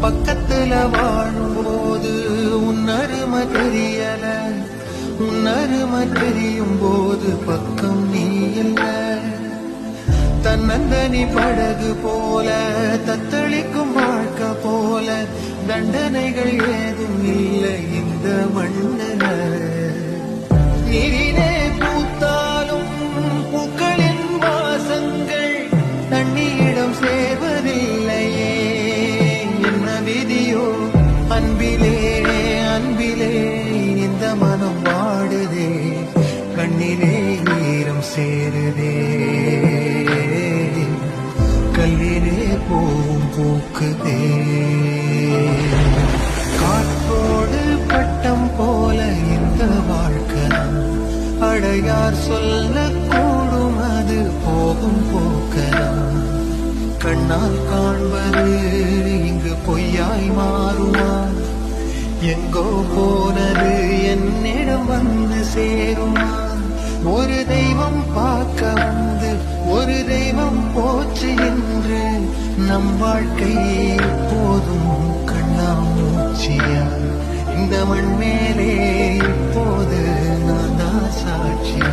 பக்கத்துல வாழும்போது உன்னருமை தெரியல, உன்னருமை தெரியும் போது பக்கம் நீ இல்ல. தன்னந்தனி படகு போல தத்தளிக்கும் வாழ்க்கை போல தண்டனைகள் ஏதும் இல்லை இந்த மண்ணில. நீரிலே பூத்தாலும் பூக்களின் வாசங்கள் தண்ணியிடம் சேர்வதில்லையே. என்ன விதியோ அன்பிலே அன்பிலே இந்த மனம் வாடுதே, கண்ணிலே ஈரம் சேருதே, கல்லிலே போவும் பூக்குதே. காற்றோடு பட்டம் போல இந்த வாழ்க்கை அடையார் சொல்லக்கூடும், அது போகும் போக்கலாம். கண்ணால் காண்பது இங்கு பொய்யாய் மாறுமா? எங்கோ போனது என்னிடம் வந்து சேருமா? ஒரு தெய்வம் பார்க்க வந்து ஒரு தெய்வம் போச்சு என்று நம் வாழ்க்கை போதும் கண்ணாமூச்சியா. இந்த மண் மேலே இப்போது நான் தான் சாட்சியா.